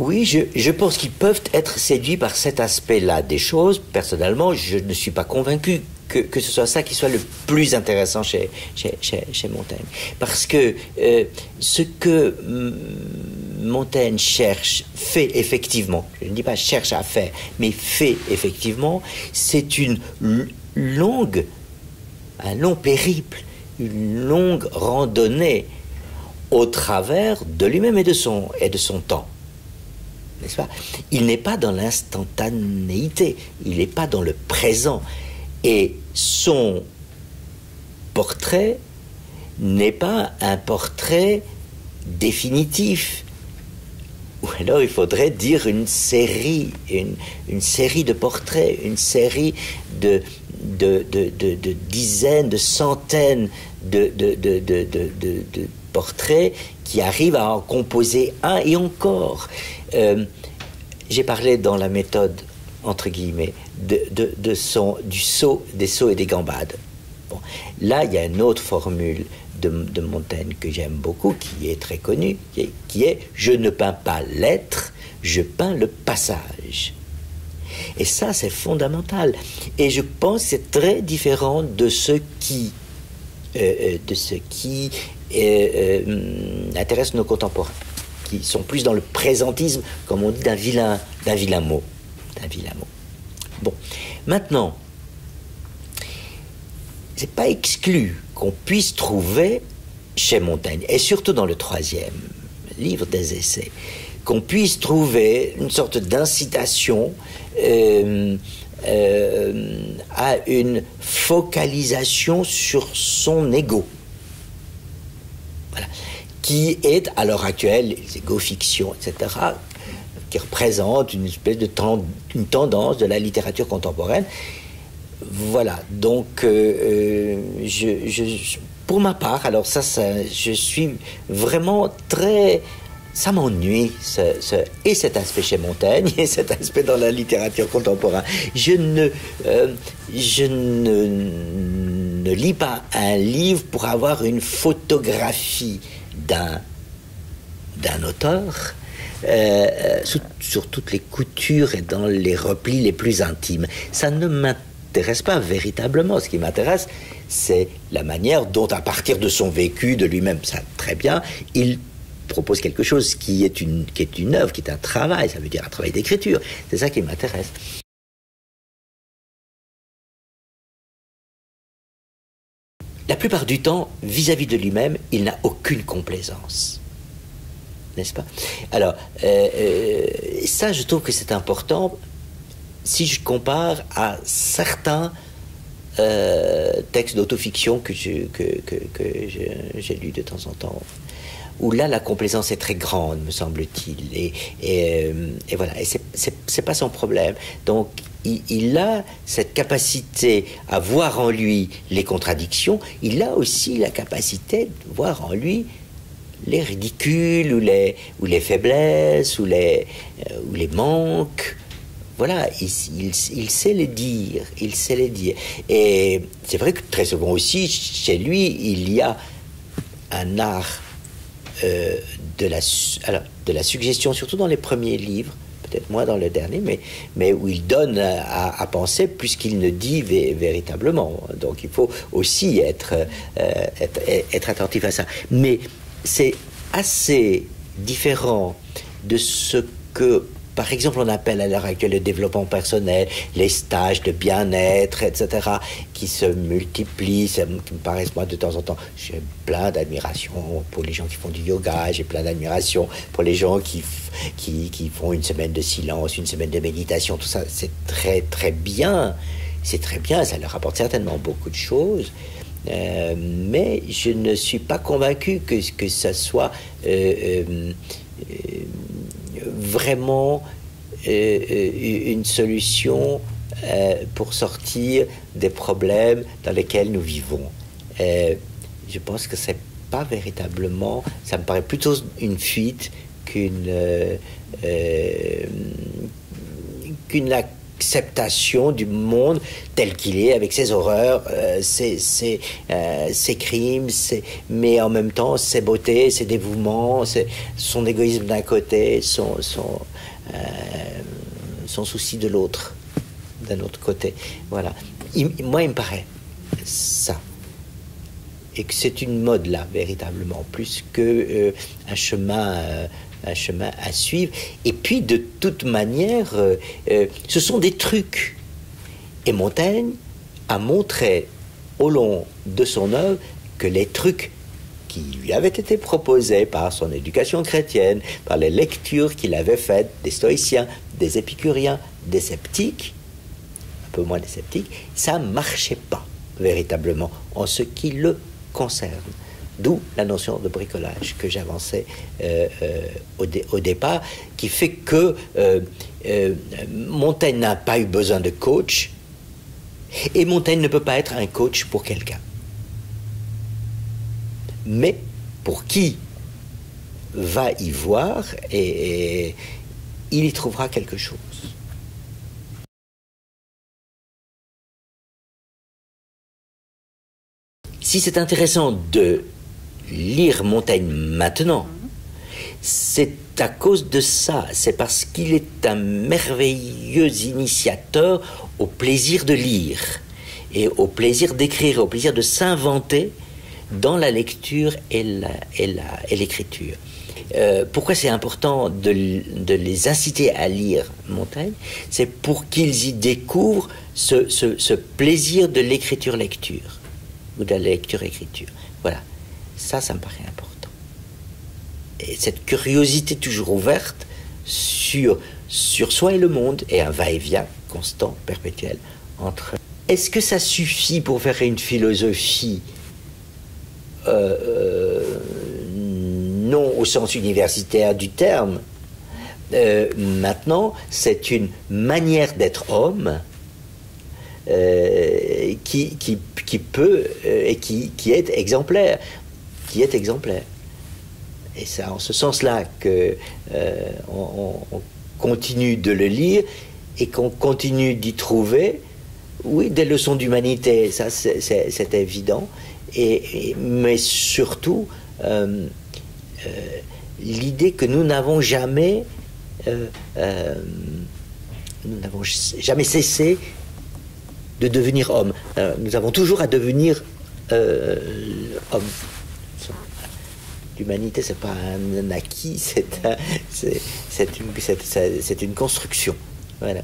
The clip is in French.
Oui, je pense qu'ils peuvent être séduits par cet aspect-là des choses. Personnellement, je ne suis pas convaincu que ce soit ça qui soit le plus intéressant chez Montaigne. Parce que ce que Montaigne fait effectivement, je ne dis pas cherche à faire, mais fait effectivement, c'est un long périple, une longue randonnée au travers de lui-même et de son temps. N'est-ce pas? Il n'est pas dans l'instantanéité, il n'est pas dans le présent. Et son portrait n'est pas un portrait définitif. Ou alors il faudrait dire une série de portraits, une série de dizaines, de centaines de portraits qui arrivent à en composer un et encore. J'ai parlé dans la méthode, entre guillemets, des sauts et des gambades. Bon. Là, il y a une autre formule de Montaigne que j'aime beaucoup, qui est très connue, qui est « Je ne peins pas l'être, je peins le passage ». Et ça, c'est fondamental. Et je pense que c'est très différent de ce qui intéresse nos contemporains, qui sont plus dans le présentisme, comme on dit, d'un vilain mot. Bon, maintenant, c'est pas exclu qu'on puisse trouver chez Montaigne, et surtout dans le 3e livre des essais, qu'on puisse trouver une sorte d'incitation à une focalisation sur son ego. Voilà. Qui est, à l'heure actuelle, les égo-fictions, etc., qui représentent une espèce une tendance de la littérature contemporaine. Voilà, donc pour ma part, alors je suis vraiment très... Ça m'ennuie, et cet aspect chez Montaigne, et cet aspect dans la littérature contemporaine. Je ne lis pas un livre pour avoir une photographie d'un auteur, sur toutes les coutures et dans les replis les plus intimes. Ça ne m'intéresse pas véritablement. Ce qui m'intéresse, c'est la manière dont, à partir de son vécu, de lui-même, ça très bien, il propose quelque chose qui est une œuvre, qui est un travail, ça veut dire un travail d'écriture. C'est ça qui m'intéresse. La plupart du temps, vis-à-vis de lui-même, il n'a aucune complaisance. N'est-ce pas? Alors, ça, je trouve que c'est important si je compare à certains textes d'autofiction que j'ai lus de temps en temps, où là, la complaisance est très grande, me semble-t-il. Et voilà, et c'est pas son problème. Donc, il a cette capacité à voir en lui les contradictions. Il a aussi la capacité de voir en lui les ridicules, ou les faiblesses, ou les manques. Voilà, il sait les dire, Et c'est vrai que très souvent aussi, chez lui, il y a un art de la suggestion, surtout dans les premiers livres, peut-être moins dans le dernier, mais où il donne à penser plus qu'il ne dit véritablement. Donc il faut aussi être attentif à ça. Mais c'est assez différent de ce que, par exemple, on appelle à l'heure actuelle le développement personnel, les stages de bien-être, etc., qui se multiplient, qui me paraissent, moi, de temps en temps. J'ai plein d'admiration pour les gens qui font du yoga, j'ai plein d'admiration pour les gens qui font une semaine de silence, une semaine de méditation, tout ça, c'est très, très bien. C'est très bien, ça leur apporte certainement beaucoup de choses. Mais je ne suis pas convaincu que ça soit vraiment une solution pour sortir des problèmes dans lesquels nous vivons. Je pense que c'est pas véritablement, ça me paraît plutôt une fuite qu'une acceptation du monde tel qu'il est, avec ses horreurs, ses crimes, mais en même temps ses beautés, ses dévouements, son égoïsme d'un côté, son souci de l'autre, d'un autre côté. Voilà. Moi, il me paraît ça. Et que c'est une mode, là, véritablement, plus que un chemin à suivre. Et puis, de toute manière, ce sont des trucs. Et Montaigne a montré, au long de son œuvre, que les trucs qui lui avaient été proposés par son éducation chrétienne, par les lectures qu'il avait faites des stoïciens, des épicuriens, des sceptiques, un peu moins des sceptiques, ça ne marchait pas, véritablement, en ce qui le concerne. D'où la notion de bricolage que j'avançais au départ, qui fait que Montaigne n'a pas eu besoin de coach, et Montaigne ne peut pas être un coach pour quelqu'un. Mais pour qui va y voir, et il y trouvera quelque chose. Si c'est intéressant de lire Montaigne maintenant, c'est à cause de ça, c'est parce qu'il est un merveilleux initiateur au plaisir de lire, et au plaisir d'écrire, au plaisir de s'inventer dans la lecture et l'écriture. Pourquoi c'est important de les inciter à lire Montaigne? C'est pour qu'ils y découvrent ce plaisir de l'écriture-lecture, ou de la lecture-écriture. Voilà, ça me paraît important. Et cette curiosité toujours ouverte sur soi et le monde, et un va-et-vient constant, perpétuel, entre... Est-ce que ça suffit pour faire une philosophie non au sens universitaire du terme? Maintenant, c'est une manière d'être homme qui peut et qui est exemplaire, Et c'est en ce sens-là que on continue de le lire et qu'on continue d'y trouver, oui, des leçons d'humanité, ça c'est évident, mais surtout l'idée que nous n'avons jamais cessé de devenir homme. Nous avons toujours à devenir homme. L'humanité, c'est pas un acquis, c'est une construction. Voilà.